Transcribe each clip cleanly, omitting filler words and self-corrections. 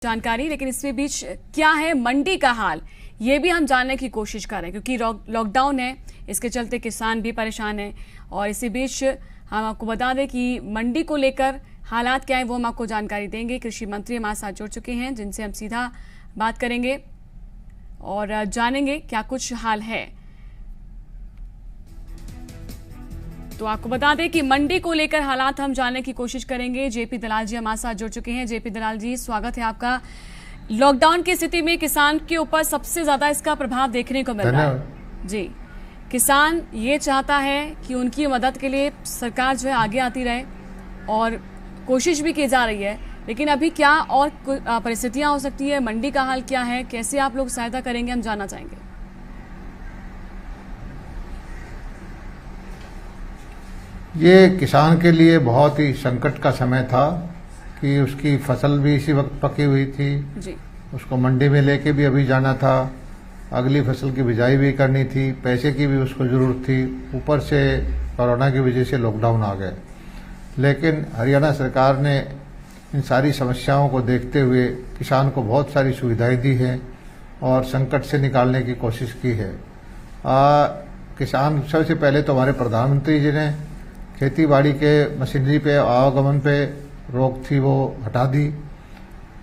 जानकारी। लेकिन इसके बीच क्या है मंडी का हाल, ये भी हम जानने की कोशिश कर रहे हैं, क्योंकि लॉकडाउन है, इसके चलते किसान भी परेशान हैं। और इसी बीच हम आपको बता दें कि मंडी को लेकर हालात क्या है वो हम आपको जानकारी देंगे। कृषि मंत्री हमारे साथ जुड़ चुके हैं, जिनसे हम सीधा बात करेंगे और जानेंगे क्या कुछ हाल है। तो आपको बता दें कि मंडी को लेकर हालात हम जानने की कोशिश करेंगे। जेपी दलाल जी हमारे साथ जुड़ चुके हैं। जेपी दलाल जी, स्वागत है आपका। लॉकडाउन की स्थिति में किसान के ऊपर सबसे ज्यादा इसका प्रभाव देखने को मिल रहा है। जी, किसान ये चाहता है कि उनकी मदद के लिए सरकार जो है आगे आती रहे और कोशिश भी की जा रही है। लेकिन अभी क्या और परिस्थितियां हो सकती है, मंडी का हाल क्या है, कैसे आप लोग सहायता करेंगे, हम जानना चाहेंगे। ये किसान के लिए बहुत ही संकट का समय था कि उसकी फसल भी इसी वक्त पकी हुई थी जी। उसको मंडी में लेके भी अभी जाना था, अगली फसल की बिजाई भी करनी थी, पैसे की भी उसको जरूरत थी, ऊपर से कोरोना की वजह से लॉकडाउन आ गए। लेकिन हरियाणा सरकार ने इन सारी समस्याओं को देखते हुए किसान को बहुत सारी सुविधाएं दी हैं और संकट से निकालने की कोशिश की है। किसान सबसे पहले तो हमारे प्रधानमंत्री जी ने खेती बाड़ी के मशीनरी पे आवागमन पे रोक थी, वो हटा दी।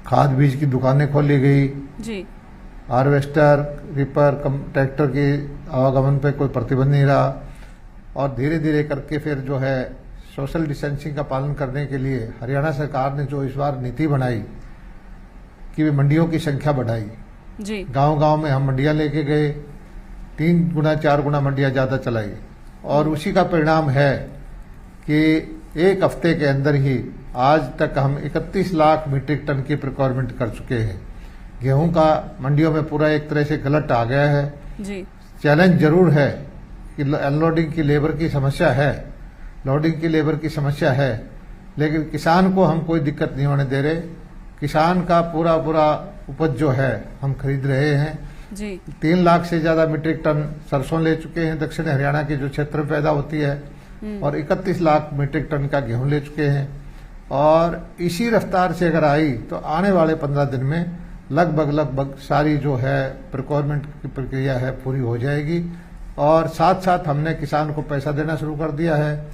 खाद बीज की दुकानें खोली गई जी। हार्वेस्टर, रिपर, ट्रैक्टर की आवागमन पे कोई प्रतिबंध नहीं रहा। और धीरे धीरे करके फिर जो है सोशल डिस्टेंसिंग का पालन करने के लिए हरियाणा सरकार ने जो इस बार नीति बनाई कि मंडियों की संख्या बढ़ाई जी। गांव-गांव में हम मंडियां लेके गए, 3 गुना 4 गुना मंडियां ज्यादा चलाई और उसी का परिणाम है कि एक हफ्ते के अंदर ही आज तक हम 31 लाख मीट्रिक टन की प्रिक्वायरमेंट कर चुके हैं। गेहूं का मंडियों में पूरा एक तरह से गलत आ गया है जी। चैलेंज जरूर है कि अनलोडिंग की लेबर की समस्या है, लोडिंग की लेबर की समस्या है, लेकिन किसान को हम कोई दिक्कत नहीं होने दे रहे। किसान का पूरा उपज जो है हम खरीद रहे हैं जी। 3 लाख से ज्यादा मीट्रिक टन सरसों ले चुके हैं दक्षिण हरियाणा के जो क्षेत्र में पैदा होती है, और 31 लाख मीट्रिक टन का गेहूं ले चुके हैं। और इसी रफ्तार से अगर आई तो आने वाले 15 दिन में लगभग सारी जो है प्रिक्वायरमेंट की प्रक्रिया है पूरी हो जाएगी। और साथ साथ हमने किसान को पैसा देना शुरू कर दिया है।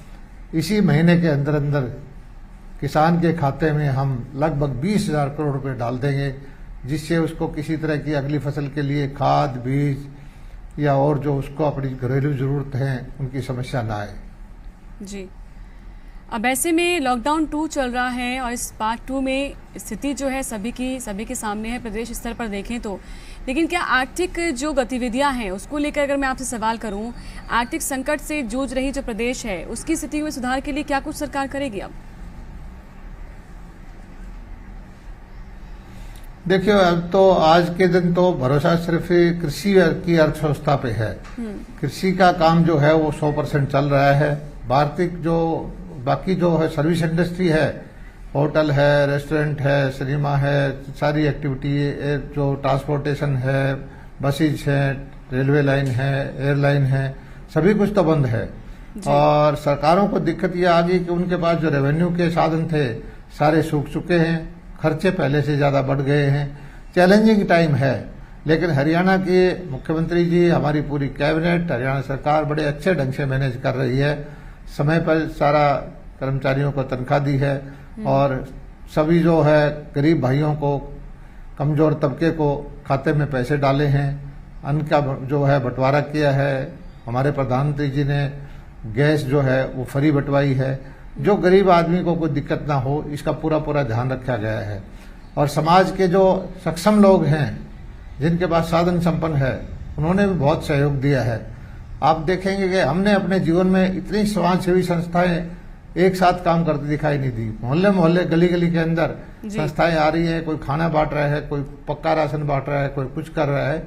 इसी महीने के अंदर अंदर किसान के खाते में हम लगभग 20,000 करोड़ रुपए डाल देंगे, जिससे उसको किसी तरह की अगली फसल के लिए खाद बीज या और जो उसको अपनी घरेलू जरूरत है उनकी समस्या ना आए जी। अब ऐसे में लॉकडाउन 2 चल रहा है और इस पार्ट 2 में स्थिति जो है सभी के सामने है, प्रदेश स्तर पर देखें तो। लेकिन क्या आर्थिक जो गतिविधियां हैं उसको लेकर अगर मैं आपसे सवाल करूं, आर्थिक संकट से जूझ रही जो प्रदेश है उसकी स्थिति में सुधार के लिए क्या कुछ सरकार करेगी? अब देखिए, अब तो आज के दिन तो भरोसा सिर्फ कृषि की अर्थव्यवस्था पे है। कृषि का काम जो है वो 100% चल रहा है। बाकी जो है सर्विस इंडस्ट्री है, होटल है, रेस्टोरेंट है, सिनेमा है, सारी एक्टिविटी जो ट्रांसपोर्टेशन है, बसेज है, रेलवे लाइन है, एयरलाइन है, सभी कुछ तो बंद है। और सरकारों को दिक्कत ये आ गई कि उनके पास जो रेवेन्यू के साधन थे सारे सूख चुके हैं, खर्चे पहले से ज्यादा बढ़ गए हैं। चैलेंजिंग टाइम है, लेकिन हरियाणा के मुख्यमंत्री जी, हमारी पूरी कैबिनेट, हरियाणा सरकार बड़े अच्छे ढंग से मैनेज कर रही है। समय पर सारा कर्मचारियों को तनख्वाह दी है और सभी जो है गरीब भाइयों को, कमजोर तबके को खाते में पैसे डाले हैं। अन्न का जो है बंटवारा किया है। हमारे प्रधानमंत्री जी ने गैस जो है वो फ्री बंटवाई है। जो गरीब आदमी को कोई दिक्कत ना हो, इसका पूरा ध्यान रखा गया है। और समाज के जो सक्षम लोग हैं, जिनके पास साधन संपन्न है, उन्होंने भी बहुत सहयोग दिया है। आप देखेंगे कि हमने अपने जीवन में इतनी समाजसेवी संस्थाएं एक साथ काम करती दिखाई नहीं दी। मोहल्ले गली के अंदर संस्थाएं आ रही है, कोई खाना बांट रहा है, कोई पक्का राशन बांट रहा है, कोई कुछ कर रहा है,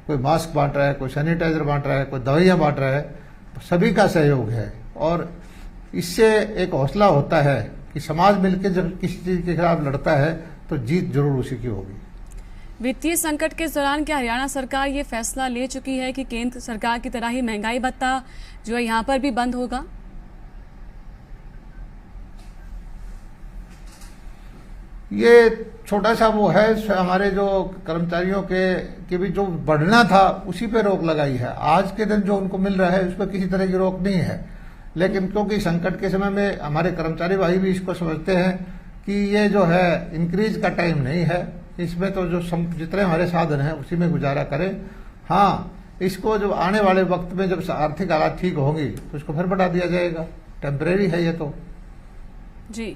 कोई मास्क बांट रहा है, कोई सैनिटाइजर बांट रहा है, कोई दवाइयां बांट रहा है। सभी का सहयोग है और इससे एक हौसला होता है कि समाज मिलकर जब किसी चीज के खिलाफ लड़ता है तो जीत जरूर उसी की होगी। वित्तीय संकट के दौरान क्या हरियाणा सरकार ये फैसला ले चुकी है कि केंद्र सरकार की तरह ही महंगाई भत्ता जो है यहाँ पर भी बंद होगा? ये छोटा सा वो है, हमारे जो कर्मचारियों के भी जो बढ़ना था उसी पे रोक लगाई है। आज के दिन जो उनको मिल रहा है उस पर किसी तरह की रोक नहीं है, लेकिन क्योंकि संकट के समय में हमारे कर्मचारी भाई भी इसको समझते हैं कि ये जो है इंक्रीज का टाइम नहीं है, इसमें तो जो जितने हमारे साधन हैं उसी में गुजारा करें। हाँ, इसको जब आने वाले वक्त में जब आर्थिक हालात ठीक होंगी तो इसको फिर बढ़ा दिया जाएगा, टेम्परेरी है ये तो। जी,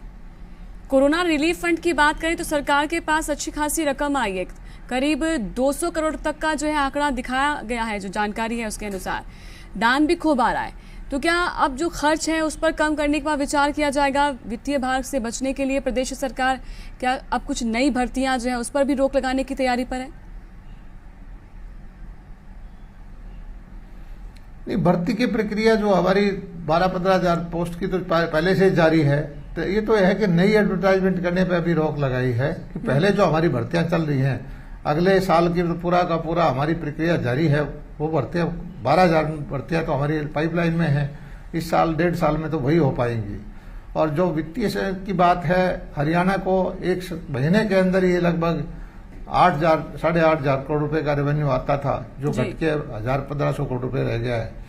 कोरोना रिलीफ फंड की बात करें तो सरकार के पास अच्छी खासी रकम आई है, करीब 200 करोड़ तक का जो है आंकड़ा दिखाया गया है, जो जानकारी है उसके अनुसार दान भी खूब आ रहा है। तो क्या अब जो खर्च है उस पर कम करने के बाद विचार किया जाएगा? वित्तीय भार से बचने के लिए प्रदेश सरकार क्या अब कुछ नई भर्तियां जो है उस पर भी रोक लगाने की तैयारी पर है? नहीं, भर्ती की प्रक्रिया जो हमारी 12-15 हजार पोस्ट की तो पहले से जारी है। तो ये तो है कि नई एडवर्टाइजमेंट करने पे अभी रोक लगाई है कि पहले जो हमारी भर्तियां चल रही हैं अगले साल की तो पूरा का पूरा हमारी प्रक्रिया जारी है। वो भर्तियां 12,000 भर्तियां तो हमारी पाइपलाइन में है, इस साल 1.5 साल में तो वही हो पाएंगी। और जो वित्तीय की बात है, हरियाणा को एक महीने के अंदर ये लगभग 8,000-8,500 करोड़ रुपए का रेवेन्यू आता था, जो घट के 1,000-1,500 करोड़ रुपए रह गया है।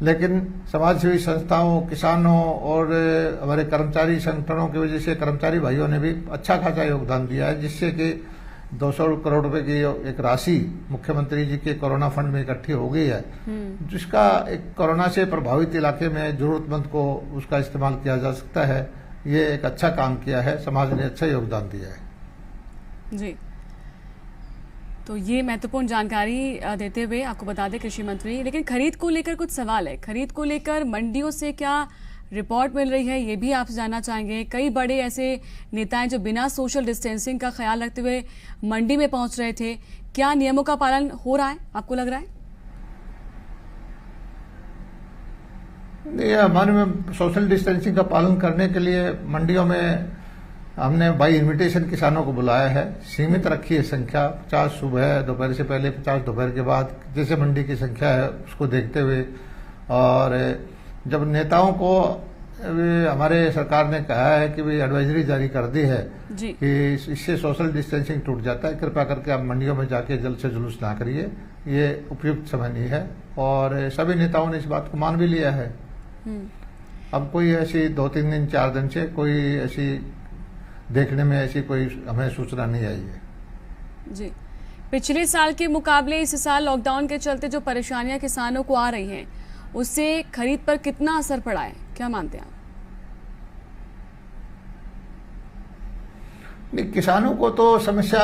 लेकिन समाजसेवी संस्थाओं, किसानों और हमारे कर्मचारी संगठनों की वजह से कर्मचारी भाइयों ने भी अच्छा खासा योगदान दिया है, जिससे कि 200 करोड़ रुपए की एक राशि मुख्यमंत्री जी के कोरोना फंड में इकट्ठी हो गई है, जिसका एक कोरोना से प्रभावित इलाके में जरूरतमंद को उसका इस्तेमाल किया जा सकता है। ये एक अच्छा काम किया है, समाज ने अच्छा योगदान दिया है। जी, तो ये महत्वपूर्ण जानकारी देते हुए आपको बता दें कृषि मंत्री, लेकिन खरीद को लेकर कुछ सवाल है। खरीद को लेकर मंडियों से क्या रिपोर्ट मिल रही है, ये भी आपसे जानना चाहेंगे। कई बड़े ऐसे नेता हैं जो बिना सोशल डिस्टेंसिंग का ख्याल रखते हुए मंडी में पहुंच रहे थे, क्या नियमों का पालन हो रहा है, आपको लग रहा है? नहीं, हमारे में सोशल डिस्टेंसिंग का पालन करने के लिए मंडियों में हमने बाई इन्विटेशन किसानों को बुलाया है। सीमित रखी है संख्या, 50 सुबह दोपहर से पहले, 50 दोपहर के बाद, जैसे मंडी की संख्या है उसको देखते हुए। और जब नेताओं को हमारे सरकार ने कहा है कि भाई एडवाइजरी जारी कर दी है कि इससे सोशल डिस्टेंसिंग टूट जाता है, कृपया करके आप मंडियों में जाके जल्द से जुलूस ना करिए, ये उपयुक्त समय नहीं है। और सभी नेताओं ने इस बात को मान भी लिया है। अब कोई ऐसी 2-3 दिन 4 दिन से कोई ऐसी देखने में ऐसी कोई हमें सूचना नहीं आई है। जी, पिछले साल के मुकाबले इस साल लॉकडाउन के चलते जो परेशानियां किसानों को आ रही हैं, उससे खरीद पर कितना असर पड़ा है, क्या मानते हैं आप? नहीं, किसानों को तो समस्या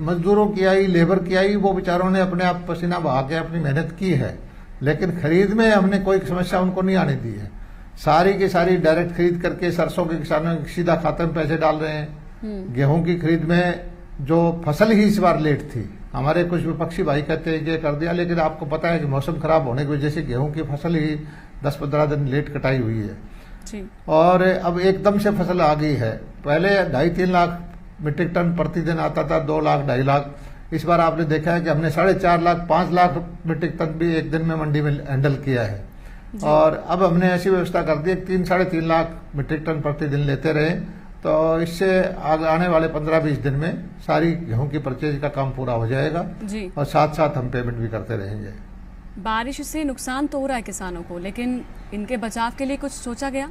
मजदूरों की आई, लेबर की आई, वो बेचारों ने अपने आप पसीना बहा के अपनी मेहनत की है, लेकिन खरीद में हमने कोई समस्या उनको नहीं आने दी है। सारी की सारी डायरेक्ट खरीद करके सरसों के किसानों के सीधा खाते में पैसे डाल रहे हैं। गेहूं की खरीद में जो फसल ही इस बार लेट थी, हमारे कुछ विपक्षी भाई कहते हैं ये कर दिया, लेकिन आपको पता है कि मौसम खराब होने की वजह से गेहूं की फसल ही 10-15 दिन लेट कटाई हुई है जी। और अब एकदम से फसल आ गई है। पहले 2.5-3 लाख मीट्रिक टन प्रतिदिन आता था, 2 लाख 2.5 लाख। इस बार आपने देखा है कि हमने 4.5 लाख 5 लाख मीट्रिक टन भी एक दिन में मंडी में हैंडल किया है। और अब हमने ऐसी व्यवस्था कर दी है 3-3.5 लाख मीट्रिक टन प्रतिदिन लेते रहे, तो इससे आने वाले 15-20 दिन में सारी गेहूं की परचेज का काम पूरा हो जाएगा जी। और साथ साथ हम पेमेंट भी करते रहेंगे। बारिश से नुकसान तो हो रहा है किसानों को, लेकिन इनके बचाव के लिए कुछ सोचा गया?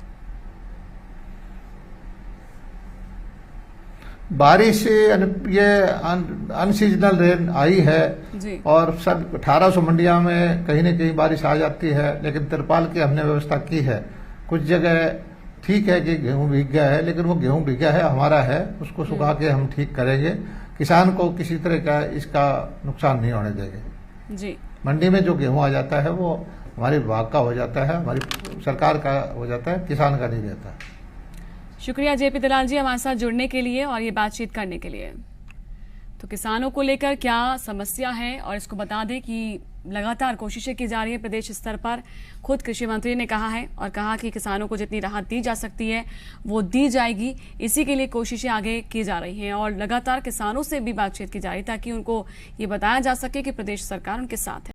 बारिश से ये अनसीजनल रेन आई है जी। और सब 1800 मंडियों में कहीं न कहीं बारिश आ जाती है, लेकिन तिरपाल की हमने व्यवस्था की है। कुछ जगह ठीक है कि गेहूं भीग गया है, लेकिन वो गेहूं भीगा है हमारा है, उसको सुखा के हम ठीक करेंगे। किसान को किसी तरह का इसका नुकसान नहीं होने देंगे जी। मंडी में जो गेहूं आ जाता है वो हमारे विभाग का हो जाता है, हमारी सरकार का हो जाता है, किसान का नहीं रहता। शुक्रिया जेपी दलाल जी हमारे साथ जुड़ने के लिए और ये बातचीत करने के लिए। तो किसानों को लेकर क्या समस्या है, और इसको बता दें कि लगातार कोशिशें की जा रही है प्रदेश स्तर पर। खुद कृषि मंत्री ने कहा है और कहा कि किसानों को जितनी राहत दी जा सकती है वो दी जाएगी। इसी के लिए कोशिशें आगे की जा रही हैं और लगातार किसानों से भी बातचीत की जा रही है ताकि उनको ये बताया जा सके कि प्रदेश सरकार उनके साथ है।